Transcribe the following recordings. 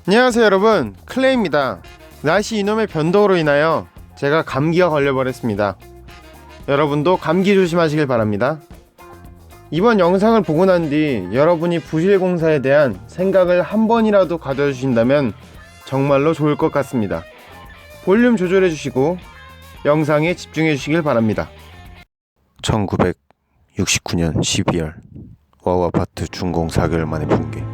안녕하세요 여러분, 클레이입니다. 날씨 이놈의 변동으로 인하여 제가 감기가 걸려버렸습니다. 여러분도 감기 조심하시길 바랍니다. 이번 영상을 보고 난 뒤 여러분이 부실공사에 대한 생각을 한 번이라도 가져주신다면 정말로 좋을 것 같습니다. 볼륨 조절해 주시고 영상에 집중해 주시길 바랍니다. 1969년 12월 와우 아파트 준공 4개월 만에 붕괴.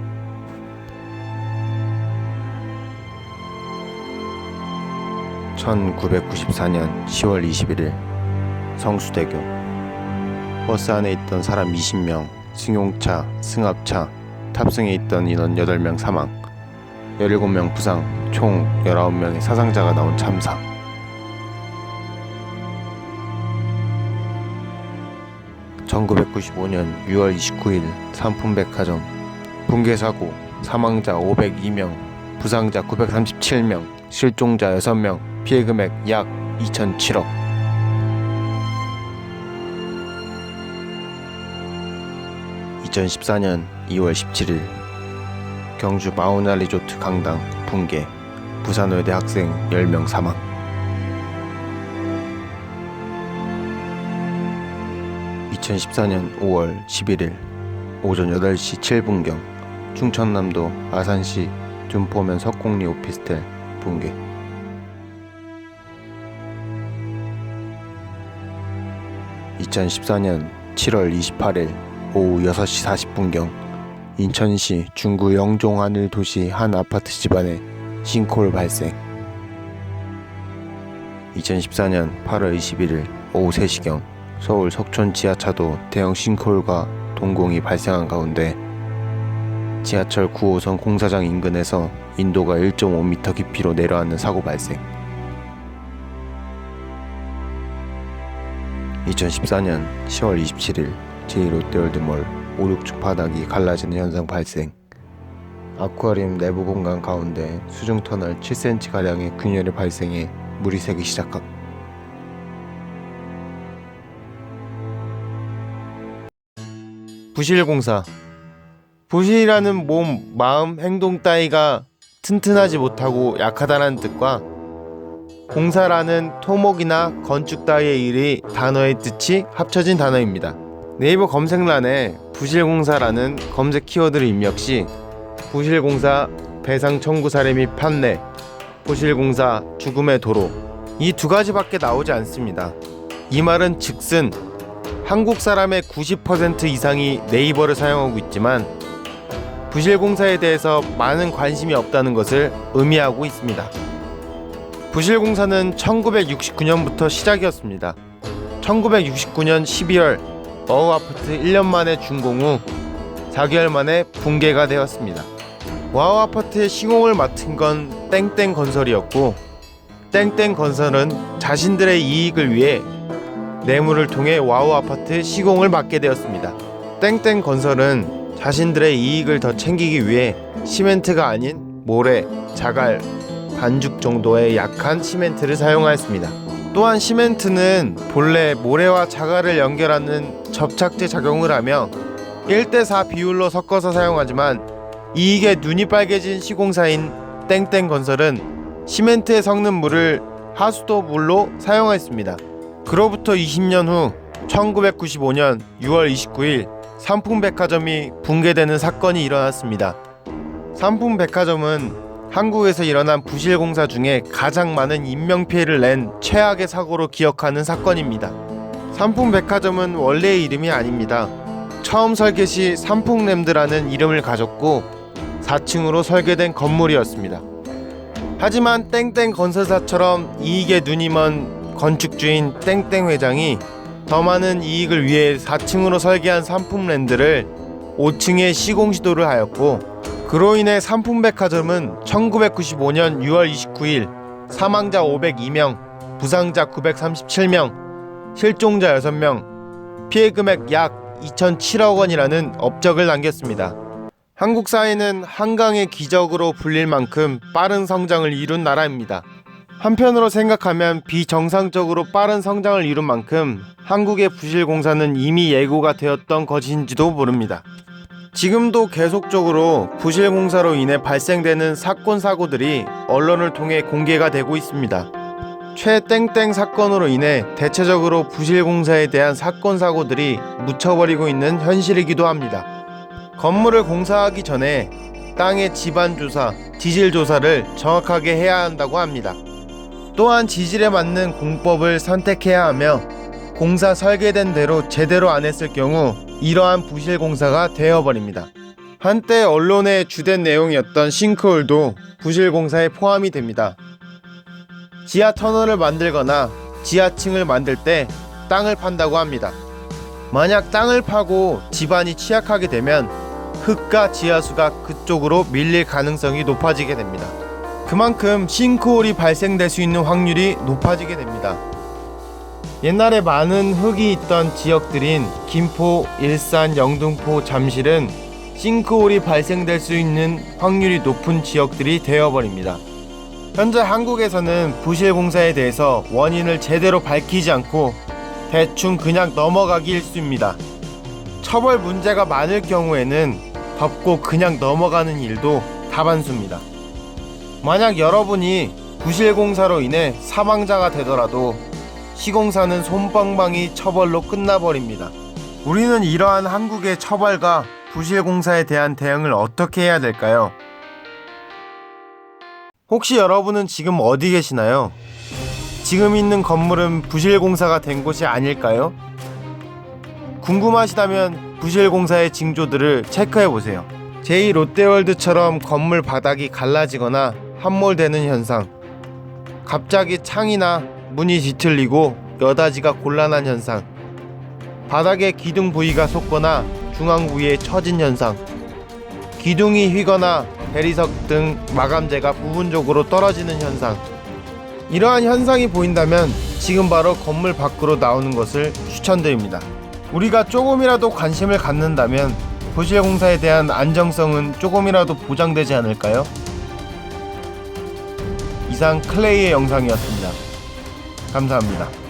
1994년 10월 21일 성수대교. 버스 안에 있던 사람 20명, 승용차, 승합차, 탑승해 있던 인원 8명 사망, 17명 부상, 총 19명의 사상자가 나온 참사. (1995년 6월 29일) 삼풍백화점 붕괴사고. 사망자 502명, 부상자 937명, 실종자 6명, 피해금액 약 2,007억. 2014년 2월 17일 경주 마우나 리조트 강당 붕괴. 부산의대 학생 10명 사망. 2014년 5월 11일 오전 8시 7분경 충청남도 아산시 둔포면 석곡리 오피스텔 붕괴. 2014년 7월 28일 오후 6시 40분경 인천시 중구 영종하늘도시 한 아파트 집안에 싱크홀 발생. 2014년 8월 21일 오후 3시경 서울 석촌 지하차도 대형 싱크홀과 동공이 발생한 가운데 지하철 9호선 공사장 인근에서 인도가 1.5m 깊이로 내려앉는 사고 발생. 2014년 10월 27일 제2롯데월드몰 5, 6층 바닥이 갈라지는 현상 발생. 아쿠아리움 내부 공간 가운데 수중터널 7cm가량의 균열이 발생해 물이 새기 시작함. 부실공사. 부실이라는 몸, 마음, 행동 따위가 튼튼하지 못하고 약하다는 뜻과 공사라는 토목이나 건축 따위의 일이 단어의 뜻이 합쳐진 단어입니다. 네이버 검색란에 부실공사라는 검색 키워드를 입력 시 부실공사 배상 청구 사례 및 판례, 부실공사 죽음의 도로, 이 두 가지밖에 나오지 않습니다. 이 말은 즉슨 한국 사람의 90% 이상이 네이버를 사용하고 있지만 부실공사에 대해서 많은 관심이 없다는 것을 의미하고 있습니다. 부실공사는 1969년부터 시작이었습니다. 1969년 12월 와우 아파트 1년 만에 준공 후 4개월 만에 붕괴가 되었습니다. 와우 아파트의 시공을 맡은 건 땡땡건설이었고, 땡땡건설은 자신들의 이익을 위해 뇌물을 통해 와우 아파트 시공을 맡게 되었습니다. 땡땡건설은 자신들의 이익을 더 챙기기 위해 시멘트가 아닌 모래, 자갈, 반죽 정도의 약한 시멘트를 사용하였습니다. 또한 시멘트는 본래 모래와 자갈을 연결하는 접착제 작용을 하며 1대4 비율로 섞어서 사용하지만 이익에 눈이 빨개진 시공사인 땡땡건설은 시멘트에 섞는 물을 하수도 물로 사용하였습니다. 그로부터 20년 후 1995년 6월 29일 삼풍백화점이 붕괴되는 사건이 일어났습니다. 삼풍백화점은 한국에서 일어난 부실공사 중에 가장 많은 인명피해를 낸 최악의 사고로 기억하는 사건입니다. 삼풍백화점은 원래의 이름이 아닙니다. 처음 설계 시 삼풍램드라는 이름을 가졌고 4층으로 설계된 건물이었습니다. 하지만 땡땡건설사처럼 이익에 눈이 먼 건축주인 땡땡 회장이 더 많은 이익을 위해 4층으로 설계한 삼풍랜드를 5층에 시공 시도를 하였고, 그로 인해 삼풍백화점은 1995년 6월 29일 사망자 502명, 부상자 937명, 실종자 6명, 피해금액 약 2,007억 원이라는 업적을 남겼습니다. 한국 사회는 한강의 기적으로 불릴 만큼 빠른 성장을 이룬 나라입니다. 한편으로 생각하면 비정상적으로 빠른 성장을 이룬 만큼 한국의 부실공사는 이미 예고가 되었던 것인지도 모릅니다. 지금도 계속적으로 부실공사로 인해 발생되는 사건 사고들이 언론을 통해 공개가 되고 있습니다. 최땡땡 사건으로 인해 대체적으로 부실공사에 대한 사건 사고들이 묻혀버리고 있는 현실이기도 합니다. 건물을 공사하기 전에 땅의 지반 조사, 지질 조사를 정확하게 해야 한다고 합니다. 또한 지질에 맞는 공법을 선택해야 하며 공사 설계된 대로 제대로 안 했을 경우 이러한 부실 공사가 되어버립니다. 한때 언론의 주된 내용이었던 싱크홀도 부실 공사에 포함이 됩니다. 지하 터널을 만들거나 지하층을 만들 때 땅을 판다고 합니다. 만약 땅을 파고 지반이 취약하게 되면 흙과 지하수가 그쪽으로 밀릴 가능성이 높아지게 됩니다. 그만큼 싱크홀이 발생될 수 있는 확률이 높아지게 됩니다. 옛날에 많은 흙이 있던 지역들인 김포, 일산, 영등포, 잠실은 싱크홀이 발생될 수 있는 확률이 높은 지역들이 되어버립니다. 현재 한국에서는 부실 공사에 대해서 원인을 제대로 밝히지 않고 대충 그냥 넘어가기 일쑤입니다. 처벌 문제가 많을 경우에는 덮고 그냥 넘어가는 일도 다반수입니다. 만약 여러분이 부실 공사로 인해 사망자가 되더라도 시공사는 솜방망이 처벌로 끝나버립니다. 우리는 이러한 한국의 처벌과 부실 공사에 대한 대응을 어떻게 해야 될까요? 혹시 여러분은 지금 어디 계시나요? 지금 있는 건물은 부실 공사가 된 곳이 아닐까요? 궁금하시다면 부실 공사의 징조들을 체크해 보세요. 제2롯데월드처럼 건물 바닥이 갈라지거나 함몰되는 현상, 갑자기 창이나 문이 뒤틀리고 여닫이가 곤란한 현상, 바닥에 기둥 부위가 솟거나 중앙 부위에 처진 현상, 기둥이 휘거나 대리석 등 마감재가 부분적으로 떨어지는 현상. 이러한 현상이 보인다면 지금 바로 건물 밖으로 나오는 것을 추천드립니다. 우리가 조금이라도 관심을 갖는다면 부실 공사에 대한 안정성은 조금이라도 보장되지 않을까요? 이상 클레이의 영상이었습니다. 감사합니다.